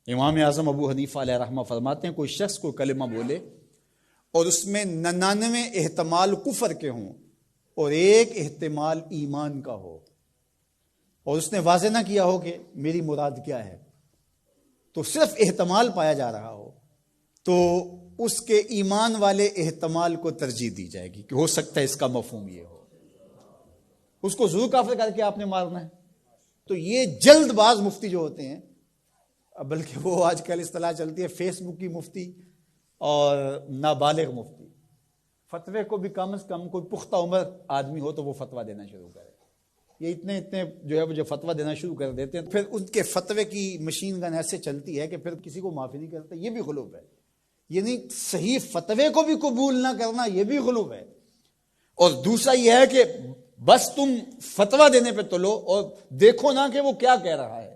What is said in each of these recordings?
امام اعظم ابو حنیفہ علیہ رحمہ فرماتے ہیں کوئی شخص کوئی کلمہ بولے اور اس میں 99 احتمال کفر کے ہوں اور ایک احتمال ایمان کا ہو، اور اس نے واضح نہ کیا ہو کہ میری مراد کیا ہے، تو صرف احتمال پایا جا رہا ہو، تو اس کے ایمان والے احتمال کو ترجیح دی جائے گی کہ ہو سکتا ہے اس کا مفہوم یہ ہو، اس کو ضرور کافر کر کے آپ نے مارنا ہے۔ تو یہ جلد باز مفتی جو ہوتے ہیں، بلکہ وہ آج کل اصطلاح چلتی ہے فیس بک کی مفتی اور نابالغ مفتی، فتوے کو بھی کم از کم کوئی پختہ عمر آدمی ہو تو وہ فتویٰ دینا شروع کرے۔ یہ اتنے جو ہے وہ جو فتویٰ دینا شروع کر دیتے ہیں، پھر ان کے فتوے کی مشین گن ایسے چلتی ہے کہ پھر کسی کو معافی نہیں کرتا۔ یہ بھی غلو ہے، یعنی صحیح فتوے کو بھی قبول نہ کرنا یہ بھی غلو ہے۔ اور دوسرا یہ ہے کہ بس تم فتویٰ دینے پہ تلو اور دیکھو نہ کہ وہ کیا کہہ رہا ہے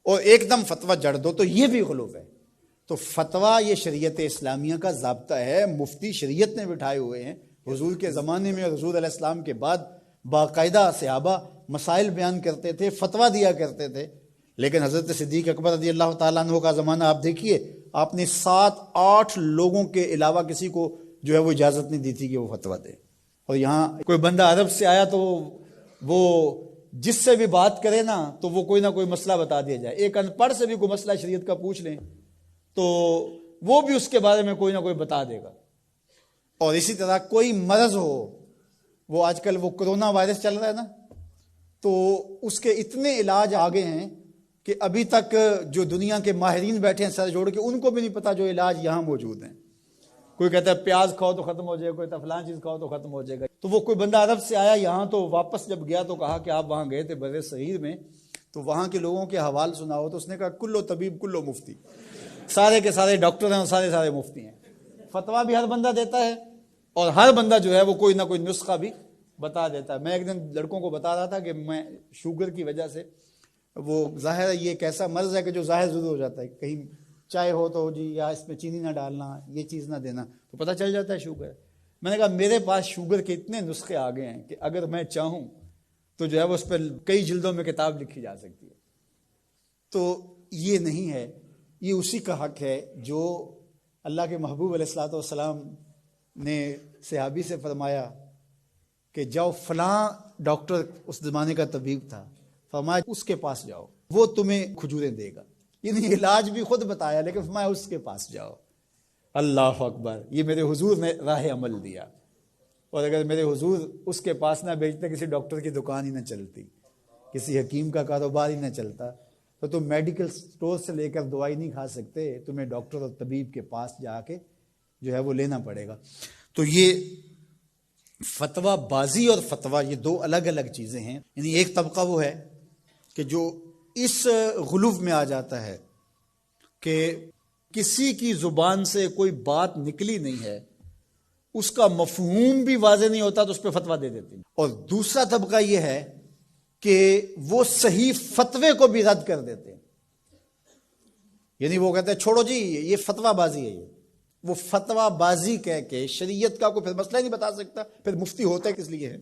اور ایک دم فتویٰ جڑ دو، تو یہ بھی غلو ہے۔ تو فتویٰ یہ شریعت اسلامیہ کا ضابطہ ہے، مفتی شریعت نے بٹھائے ہوئے ہیں۔ حضور کے زمانے میں اور حضور علیہ السلام کے بعد باقاعدہ صحابہ مسائل بیان کرتے تھے، فتویٰ دیا کرتے تھے، لیکن حضرت صدیق اکبر رضی اللہ تعالیٰ عنہ کا زمانہ آپ دیکھیے، آپ نے 7-8 لوگوں کے علاوہ کسی کو جو ہے وہ اجازت نہیں دی تھی کہ وہ فتویٰ دے۔ اور یہاں کوئی بندہ عرب سے آیا تو وہ جس سے بھی بات کرے نا تو وہ کوئی نہ کوئی مسئلہ بتا دیا جائے۔ ایک ان پڑھ سے بھی کوئی مسئلہ شریعت کا پوچھ لیں تو وہ بھی اس کے بارے میں کوئی نہ کوئی بتا دے گا۔ اور اسی طرح کوئی مرض ہو، وہ آج کل وہ کرونا وائرس چل رہا ہے نا، تو اس کے اتنے علاج آگے ہیں کہ ابھی تک جو دنیا کے ماہرین بیٹھے ہیں سر جوڑ کے، ان کو بھی نہیں پتا جو علاج یہاں موجود ہیں۔ کوئی کہتا ہے پیاز کھاؤ تو ختم ہو جائے گا، کوئی کہتا ہے فلان چیز کھاؤ تو ختم ہو جائے گا۔ تو وہ کوئی بندہ عرب سے آیا یہاں، تو واپس جب گیا تو کہا کہ آپ وہاں گئے تھے بر صغیر میں، تو وہاں کے لوگوں کے حوال سناؤ، تو اس نے کہا کلو طبیب کلو مفتی، سارے کے سارے ڈاکٹر ہیں اور سارے مفتی ہیں۔ فتویٰ بھی ہر بندہ دیتا ہے اور ہر بندہ جو ہے وہ کوئی نہ کوئی نسخہ بھی بتا دیتا ہے۔ میں ایک دن لڑکوں کو بتا رہا تھا کہ میں شوگر کی وجہ سے، وہ ظاہر ہے یہ ایک ایسا مرض ہے کہ جو ظاہر ضرور ہو جاتا ہے، کہیں چائے ہو تو جی یا اس میں چینی نہ ڈالنا، یہ چیز نہ دینا، تو پتہ چل جاتا ہے شوگر۔ میں نے کہا میرے پاس شوگر کے اتنے نسخے آ گئے ہیں کہ اگر میں چاہوں تو جو ہے وہ اس پہ کئی جلدوں میں کتاب لکھی جا سکتی ہے۔ تو یہ نہیں ہے، یہ اسی کا حق ہے جو اللہ کے محبوب علیہ الصلوۃ والسلام نے صحابی سے فرمایا کہ جاؤ فلاں ڈاکٹر اس زمانے کا طبیب تھا، فرمایا اس کے پاس جاؤ، وہ تمہیں کھجوریں دے گا۔ یعنی علاج بھی خود بتایا، لیکن فرمایا اس کے پاس جاؤ۔ اللہ اکبر، یہ میرے حضور نے راہ عمل دیا۔ اور اگر میرے حضور اس کے پاس نہ بیچتے، کسی ڈاکٹر کی دکان ہی نہ چلتی، کسی حکیم کا کاروبار ہی نہ چلتا، تو تم میڈیکل سٹور سے لے کر دوائی نہیں کھا سکتے، تمہیں ڈاکٹر اور طبیب کے پاس جا کے جو ہے وہ لینا پڑے گا۔ تو یہ فتویٰ بازی اور فتویٰ یہ دو الگ الگ چیزیں ہیں۔ یعنی ایک طبقہ وہ ہے کہ جو اس غلو میں آ جاتا ہے کہ کسی کی زبان سے کوئی بات نکلی نہیں ہے، اس کا مفہوم بھی واضح نہیں ہوتا تو اس پہ فتویٰ دے دیتے ہیں۔ اور دوسرا طبقہ یہ ہے کہ وہ صحیح فتوے کو بھی رد کر دیتے ہیں، یعنی وہ کہتے ہیں چھوڑو جی یہ فتویٰ بازی ہے، وہ فتویٰ بازی کہہ کے شریعت کا کوئی پھر مسئلہ نہیں بتا سکتا، پھر مفتی ہوتا ہے کس لیے ہے؟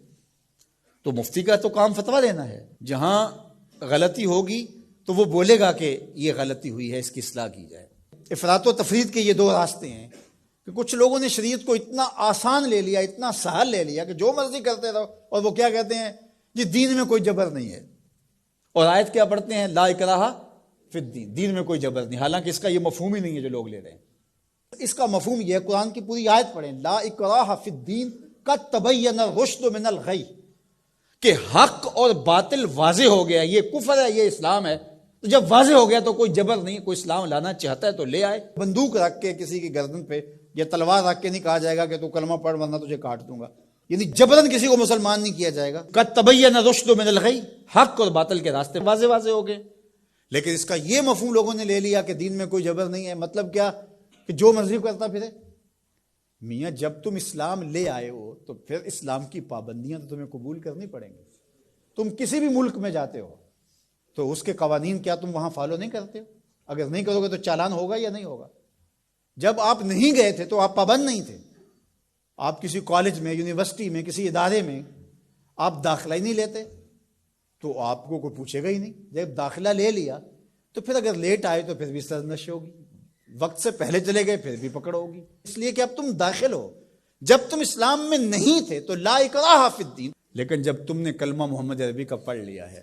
تو مفتی کا تو کام فتویٰ دینا ہے، جہاں غلطی ہوگی تو وہ بولے گا کہ یہ غلطی ہوئی ہے، اس کی اصلاح کی جائے۔ افراط و تفرید کے یہ دو راستے ہیں کہ کچھ لوگوں نے شریعت کو اتنا آسان لے لیا، اتنا سہل لے لیا کہ جو مرضی کرتے رہو، اور وہ کیا کہتے ہیں جی دین میں کوئی جبر نہیں ہے، اور آیت کیا پڑھتے ہیں لا اکراہ فی الدین، دین میں کوئی جبر نہیں، حالانکہ اس کا یہ مفہوم ہی نہیں ہے جو لوگ لے رہے ہیں۔ اس کا مفہوم یہ ہے، قرآن کی پوری آیت پڑھیں، لا اکراہ فی الدین قد تبین الرشد من الغی، کہ حق اور باطل واضح ہو گیا، یہ کفر ہے یہ اسلام ہے، تو جب واضح ہو گیا تو کوئی جبر نہیں، کوئی اسلام لانا چاہتا ہے تو لے آئے۔ بندوق رکھ کے کسی کی گردن پہ یا تلوار رکھ کے نہیں کہا جائے گا کہ تو کلمہ پڑھ ورنہ تجھے کاٹ دوں گا، یعنی جبرن کسی کو مسلمان نہیں کیا جائے گا۔ قد تبین الرشد من الغی، حق اور باطل کے راستے واضح ہو گئے۔ لیکن اس کا یہ مفہوم لوگوں نے لے لیا کہ دین میں کوئی جبر نہیں ہے، مطلب کیا کہ جو مرضی کرتا پھرے۔ میاں جب تم اسلام لے آئے ہو تو پھر اسلام کی پابندیاں تو تمہیں قبول کرنی پڑیں گی۔ تم کسی بھی ملک میں جاتے ہو تو اس کے قوانین کیا تم وہاں فالو نہیں کرتے ہو؟ اگر نہیں کرو گے تو چالان ہوگا یا نہیں ہوگا؟ جب آپ نہیں گئے تھے تو آپ پابند نہیں تھے، آپ کسی کالج میں، یونیورسٹی میں، کسی ادارے میں آپ داخلہ ہی نہیں لیتے تو آپ کو کوئی پوچھے گا ہی نہیں۔ جب داخلہ لے لیا تو پھر اگر لیٹ آئے تو پھر بھی سرزنش ہوگی، وقت سے پہلے چلے گئے پھر بھی پکڑ ہوگی، اس لیے کہ اب تم داخل ہو۔ جب تم اسلام میں نہیں تھے تو لا اکراہ فی الدین، لیکن جب تم نے کلمہ محمد عربی کا پڑھ لیا ہے